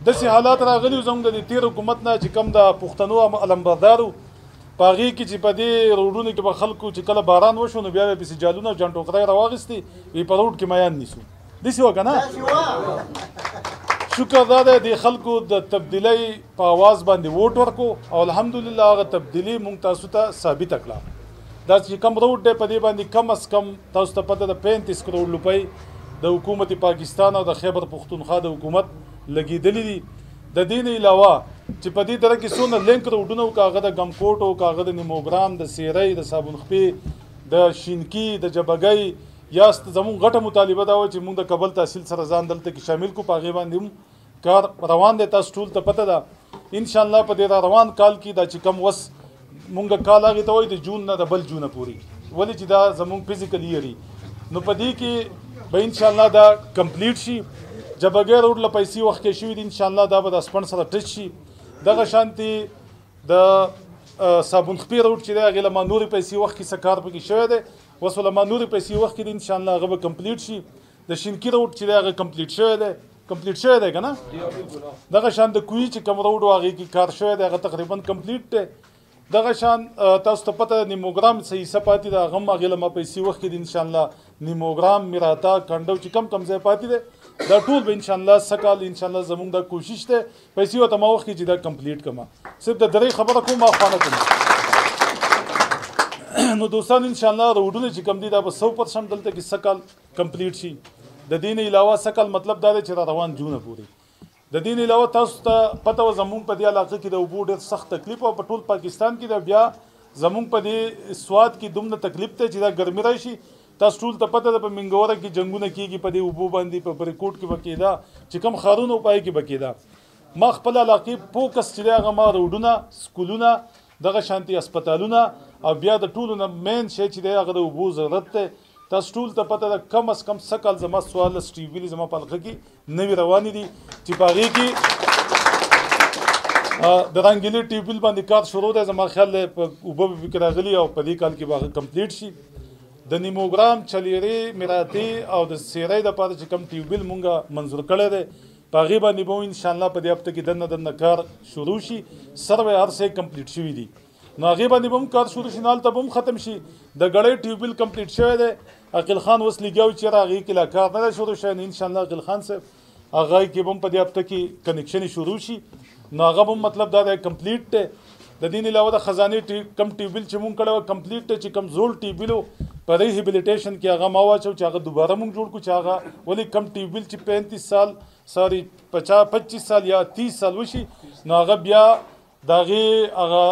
داسې حالات راغلي زموږ د تیر حکومت نه چې کوم د پښتنو علمبردارو په هغې کې چې په دې روډونو کې به خلکو چې کله باران وشو نو بیا به پسې جالونه او جنټوکرۍ راواخېستې وي په روډ کې میان نیسو داسې وه که نه شکر دا دی د خلکو د تبدیلۍ په اواز باندې ووټ ورکو او الحمدلله هغه تبدیلي مونږ تاسو ته ثابته کړه دا چې کوم روډ دی په دې باندې کم از کم تاسو ته پته ده 35 کروڑ روپۍ د حکومت پاکستان او د خیبر پختونخوا د حکومت لګېدلي دي د دې نه علاوه چې په دې دره کې څونه لینک روډونه وو که هغه د ګمکوټ وو که هغه د نیموګرام د سیرۍ د صابونخپې د شینکي د جبګۍ یا زموږ غټه مطالبه دا وه چې موږ د کابل تحصیل سره ځان دلته کې شامل کړو په هغې باندې هم کار روان دی تاسو ټول ته پته ده انشاءالله په دې را روان کال کې دا چې کم وس مونږ کال هغې ته وایي د جون نه د بل جونه پورې ولې چې دا زموږ فزیکل ایئر نو په دې کې به انشاءالله دا کمپلیټ شي جبګۍ روډ له پیسې وخت کې شوي دي انشاءالله دا به د اسپنډ سره ټچ شي دغه شانتي د صابونخپې روډ چې دی هغې له ما نورې پیسې وخت کې څه کار پکې شوی دی اوس له ما نورې پیسې وخت کې دي انشاءالله هغه به کمپلیټ شي د شینکي روډ چې دی هغه کمپلیټ شوی دی که نه دغه شان د کوهي چې کوم روډ و هغې کې کار شوی دی هغه تقریبا کمپلیټ دی دغه شان تاسو ته پته نیموګرام څه حصه پاتې ده هغه هم هغې له ما پیسې وخت کې دي انشاءالله نیموګرام میراتا کنډو چې کم ځای پاتې دی دا ټول به انشاءالله سکال انشاءالله زموږ دا کوشش دی پیسې ورته ما وخت کې چې دا کمپلیټ کړم صرف د درې خبره کوم ما خوانه کوم نو دوستان انشاءالله روډونه چې کم دي دا به 100% دلته کې سکال کمپلیټ شي د دې نه علاوه سکال مطلب دا دی چې را روان جونه پورې د دې نه علاوه تاسو ته پته وه زموږ په دې علاقه کې د اوبو ډېر سخت تکلیف او په ټول پاکستان کې د بیا زموږ په دې سواد کې دومره تکلیف دی چې دا ګرمي راشي تاسو ټول ته پته ده په منګوره کې جنګونه کېږي په دې اوبو باندې په بریکوټ کې به کېده چې کوم ښارونه و پای کې به کېده ما خپل علاقې فوکس چې دی هغه ما روډونه سکولونه دغه شانتي اسپتالونه او بیا د ټولو نه مین شی چې دی هغه د اوبو ضرورت دی تاسو ټول ته پته ده کم از کم څه کال زما 14 ټیوبویلې زما په حلقه کې نوې روانې دي چې په هغې کې د رنګیلي ټیوبویل باندې کار شروع دی زما خیال دی په اوبه به پکې راغلي او په دې کال کې به هغه کمپلیټ شي د نیموګرام چلیرې میراتې او د سیرۍ دپاره چې کوم ټیوبویل مونږ منظور کړی دی په هغې باندې به انشاءالله په دې هفته کې دننه کار شروع شي سروې هر څه کمپلیټ شوي دي نو هغې باندې به هم کار شروع شي نو هلته به هم ختم شي د ګړۍ ټیوبویل کمپلیټ شوی دی عقیل خان اوس لګیا و چې هغې کې لا کار نه دی شروع شوی نو انشاءالله عقیل خان صاحب هغه کې به هم په دې هفته کې کنیکشن شروع شي نو هغه به هم مطلب دا دی کمپلیټ دی د دې نه علاوه د خزانې کم ټیوبویل چې مونږ کړی وه کمپلیټ دی چې کم زوړ ټیوبویل و په ریهیبلیټیشن کې هغه ما واچو چې هغه دوباره مونږ جوړ کړو چې هغه ولې کم ټیوبویل چې 35 سال سوري 25 سال یا 30 سال وشي نو هغه بیا د هغې هغه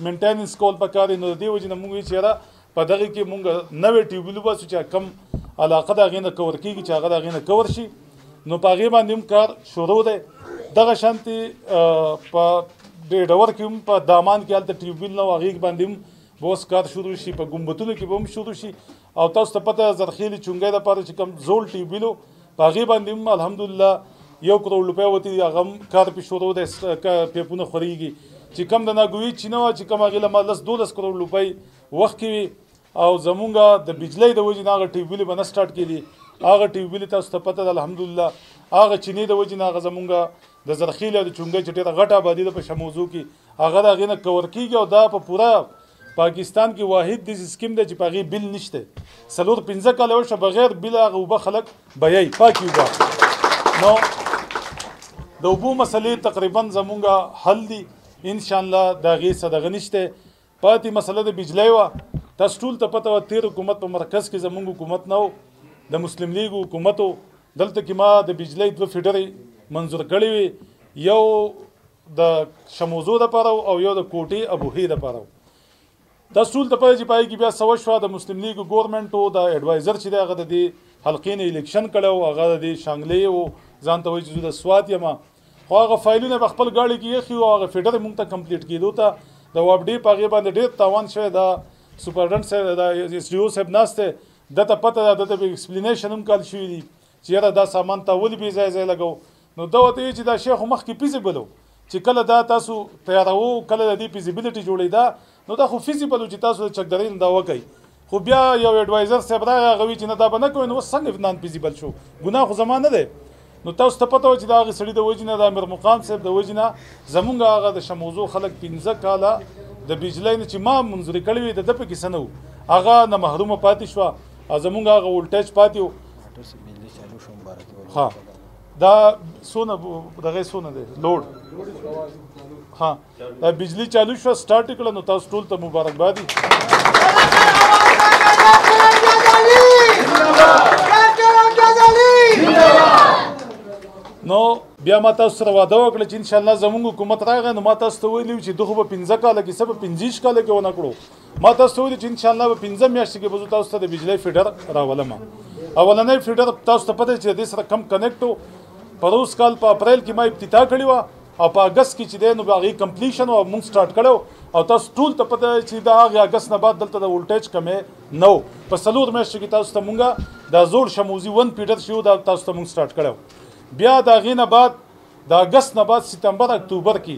مینټیننس کول پکار دی نو د دې وجې نه مونږ وایو چې یاره په دغې کې مونږ نوی ټیوبویل وباسو چې کم علاقه د هغې نه کور کېږي چې هغه د هغې نه کور شي نو په هغې باندې هم کار شروع دی دغه شانتې په ډېډور کې هم په دامان کې هلته ټیوبویل نه و هغې باندې هم به اوس کار شروع شي په ګمبتونو کې به هم شروع شي او تاسو ته پته زرخیلې چونګۍ دپاره چې کوم زوړ ټیوبویل و په هغې باندې هم الحمدلله 1 کروڑ روپۍ وتې دي هغه هم کار پې شروع دی پیپونه خورېږي چې کوم د ناګویي چینه وه چې کوم هغې له ما 10-12 کروڑ روپۍ وخت کې وي او زمونږ د بجلۍ د وجې نه هغه ټیوبویلې به نه سټارټ کېدي هغه ټیوبویلې تاسو ته پته ده الحمدلله هغه چینې د وجې نه هغه زمونږ د زرخیلې او د چونګۍ چې ډېره غټه آبادي ده په شموزو کې هغه د هغې نه کور کېږي او دا په پوره پاکستان کې واحد داسې سکیم دی چې په هغې بل نشته 4-5 کاله وشه بغیر بل هغه اوبه خلک بیایي پاکې اوبه نو د اوبو مسلې تقریبا زمونږ حل دي انشاءالله د هغې څه دغه نشته پاتې مسله د بجلۍ وه تاسو ټول ته پته وه تېر حکومت په مرکز کې زمونږ حکومت نه و د مسلم لیګ حکومت و دلته کې ما د بجلۍ 2 فیډرې منظور کړی وي یو د شموزو دپاره او یو د کوټې ابوهې دپاره تاسو ټول ته پته چې په هغې کې بیا څه وشوه د مسلم لیګ ګورمنټ و د اډوایزر چې دی هغه د دې حلقې نه الیکشن کړی و هغه د دې شانګلې و ځان ته وایي چې زه د سوات یم خو هغه فایلونه به خپل ګاډي کې ایښي وو هغه فیډر مونږ ته کمپلیټ کېدو ته د وابډې په هغې باندې ډېر تاوان شوی دا سپرډنټ صاحب د ایس ډي او صاحب ناست دی دته پته ده دته به ایکسپلینیشن هم کال شوي دي چې یاره دا سامان ته ولې بې ځای ځای لګو نو ده ورته وایي چې دا شی خو مخکې فیزیبل و چې کله دا تاسو تیاروو کله د دې فیزیبلیټي جوړېده نو دا خو فیزیبل و چې تاسو د چکدرۍ نه دا وکئ خو بیا یو اډوایزر صاحب راغی هغه وایي چې نه دا به نه کوئ نو اوس څنګه نان فیزیبل شو ګناه خو زما نه دی نو تاسو ته پته و چې دا هغه سړي د وجې نه د امیر مقام صاحب د وجې نه زمونږ هغه د شموزو خلک 15 کاله د بجلی نه چې ما منظوري کړی وي د ده پکې څه نه و هغه نه محرومه پاتې شوه او زمونږ هغه ولټیج پاتې و ها دا څونه دغه څونه دی لوډ ها دا بجلی چالو شوه سټارټ یې کړه نو تاسو ټول ته مبارکبادي نو بیا ما تاسو سره واده وکړه چې انشاءالله زموږ حکومت راغی نو ما تاسو ته ویلي چې دغه به 15 کاله کې څه به 15 کاله کې ونه کړو ما تاسو ته ویلي چې انشاءالله به 15 میاشتې کې به زه تاسو ته د بجلی فیډر راولم اولنی فیډر تاسو ته پته چې د دې سره کم کنیکټ و په روز کال په اپریل کې ما ابتدا کړې وه او په اګست کې چې دی نو به هغې کمپلیشن او موږ سټارټ کړی او تاسو ټول ته پته چې د هغې اګست نه بعد دلته د ولټیج کمې نه و په 4 میاشتو کې تاسو ته مونږ دا زوړ شموزي 1 فیډر چې و دا تاسو ته مونږ سټارټ کړی بیا د هغې نه بعد د اګست نه بعد ستمبر اکتوبر کې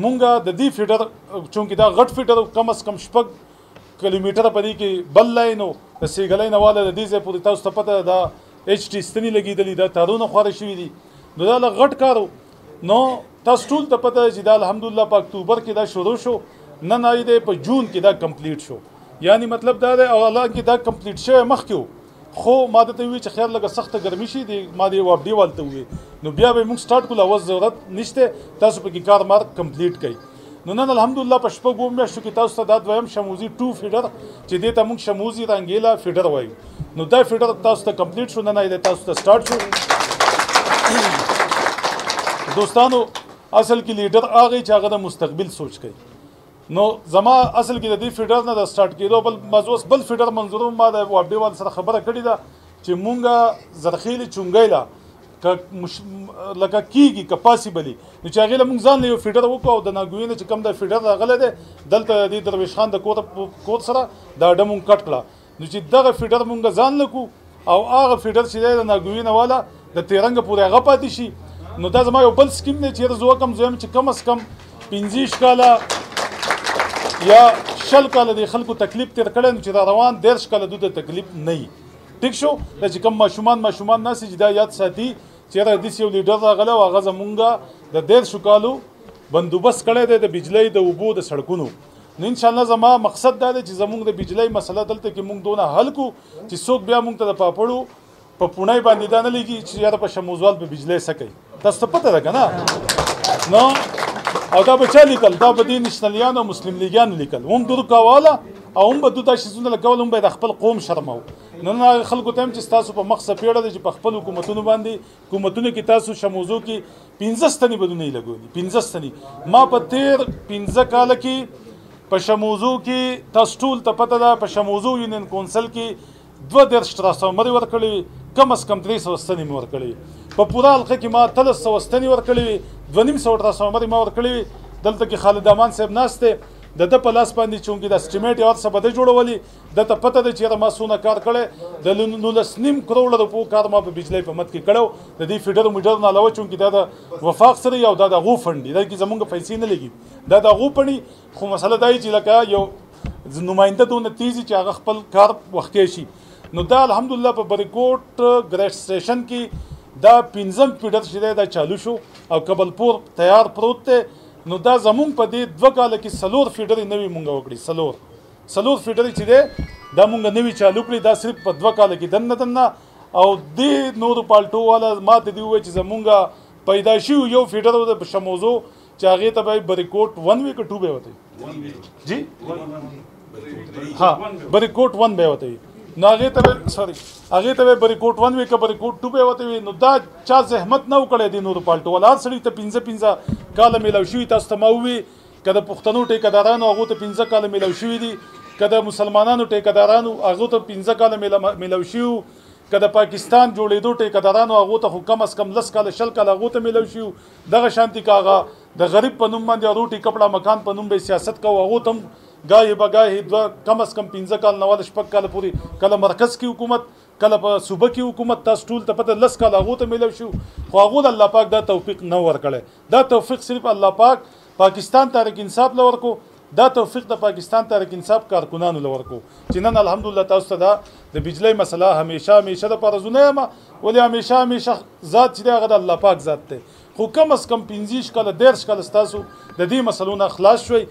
مونږ د دې فیډر چونکې دا غټ فیډر کم از کم 6 کیلومیټره په دې کې بل لاین و د سیګلۍ نه واله د دې ځای پورې تاسو ته پته دا ایچ ټي ستنې لګېدلي دا تارونه خواره شوي دي نو دا له غټ کار نو تاسو ټول ته پته چې دا الحمدلله په اکتوبر کې دا شروع شو نن آی دی په جون کې دا کمپلیټ شو یعنی مطلب دا دی او حالانکې دا کمپلیټ شوی مخکې و خو ما درته وویل چې خیر لږه سخته ګرمي شي ما د یو اپډې والته وویل نو بیا به موږ سټارټ کړو اوس ضرورت نشته تاسو پکې کار مار کمپلیټ کړئ نو نن الحمدلله په شپږو میاشتو کې تاسو ته دا دویم شموزي 2 فیډر چې دې ته موږ شموزي رنګیلا فیډر وایو نو دا فیډر تاسو ته کمپلیټ شو نن آی دی تاسو ته سټارټ شو دوستانو اصل کې لیډر هغه چې هغه د مستقبل سوچ کوي نو زما اصل کې د دې فیډر نه د سټارټ کېدو بل مزوس بل فیډر منظور ما د واپډې وال سره خبره کړې ده چې مونږه زرخیل چونګیلا لکه کیږي که پاسیبلی نو چې هغې له مونږ ځان له یو فیډر وکړو او د ناګوینه چې کوم د فیډر راغلی دی دلته د درویش خان د کور سره دا اډه مونږ کټ کړه نو چې دغه فیډر مونږ ځان له کړو او هغه فیډر چې دی د ناګوینه والا د تیرنګ پورې هغه پاتې شي نو دا زما یو بل سکیم دی چې زه وکم زه یم چې کم از کم 15 کاله یا 60 کاله د خلکو تکلیف تیر کړی نو چې دا روان 13 کاله دوی ته تکلیف نه وي ټیک شو دا چې کوم ماشومان ناسي چې دا یاد ساتي چې داسې یو لیډر راغلی او هغه زمونږ د 13 کالو بندوبست کړی دی د بجلی د اوبو د سړکونو نو انشاءالله زما مقصد دا دی چې زمونږ د بجلی مسله دلته کې مونږ دونه حل کړو چې څوک بیا مونږ ته د پاپړو په پونای باندې دا نه لګي چې یاره په شموزوال په بجلی څه کوي تاسو ته پته ده که نه نو او دا به چا لیکل دا به دې نشنلیانو او مسلم لیګیانو لیکل هم دو کواله او هم به دو دا شیزونه لګول هم به د خپل قوم شرمو نن هغه خلکو ته هم چې ستاسو په مخ څپېړه ده چې په خپل حکومتونو باندې حکومتونو کې تاسو شموزو کې 15 ستنې به دونه یې لګولي 15 ستنې ما په تیر 15 کاله کې په شموزو کې تاسو ټول ته پته ده په شموزو یونین کونسل کې 2 ترانسفارمرې ورکړې کم از کم 300 ستنې مې ورکړې په پوره حلقه کې ما 300 ستنې ورکړې 250 ترانسفارمرې ما ورکړې دلته کې خالد امان صاحب ناست دی د ده په لاس باندې چونکې د اسټیمیټ یو څه به ده جوړولي ده ته پته ده چې یاره ما څونه کار کړی د 19.5 کروړه روپو کار ما په بجلی په مد کې کړی د دې فیډر میډر نه علاوه چونکې دا د وفاق سره او دا د هغو فنډ دي دا کې زمونږ پیسې نه لګي دا د هغو فنډ خو مسله دا چې لکه یو نماینده دونه تیزي چې هغه خپل کار وختې شي نو دا الحمدلله په بریکوټ ګریډ سټیشن کې دا 15 فیډر چې دی دا چالو شو او کبلپور تیار پروت دی نو دا زمونږ په دې 2 کاله کې 4 فیډرې نوي مونږ وکړي 4 فیډرې چې دی دا مونږ نوي چالو کړي دا صرف په 2 کاله کې دننه او دې نورو پالټو والا ما ته دې ووایي چې زمونږ پیدا شوي یو فیډر و د شموزو چې هغې ته به بریکوټ 1 وي که 2 به وته جی ها بریکوټ 1 به وته نو هغې ته به سوري هغې ته به بریکوټ 1 وي که بریکوټ 2 به وته وي نو دا چا زحمت نه وکړی دی نورو پالټو والا هر سړي ته 15 کاله میلاو شوي تاسو ته ما ووي که د پښتنو ټیکهدارانو هغو ته 15 کاله میلاو شوي دي که د مسلمانانو ټیکهدارانو هغو ته 15 کاله میلاو شوي که د پاکستان جوړېدو ټیکهدارانو هغو ته خو کم از کم 10 کاله 20 کاله هغو ته میلاو شوي دغه شانتي که هغه د غریب په نوم باندې روټي کپړه مکان په نوم به سیاست کوو هغو ته هم گاهی به گاهی کم از کم 15 کال نه والا 6 کال پورې کله مرکز کې حکومت کله په صوبه کې حکومت تاسو ټول ته پته 10 کال هغو ته میلاو شو خو هغو د الله پاک دا توفیق نه ورکړی دا توفیق صرف الله پاک پاکستان تحریک انصاف له ورکو دا توفیق د پاکستان تحریک انصاف کارکنانو له ورکو چې نن الحمدلله تاسو ته دا د بجلی مسله همیشه د پاره زونه یم ولې همیشه ذات چې دی هغه د الله پاک ذات دی خو کم از کم 15 کاله 13 کاله ستاسو د دې مسلو نه خلاص شوئ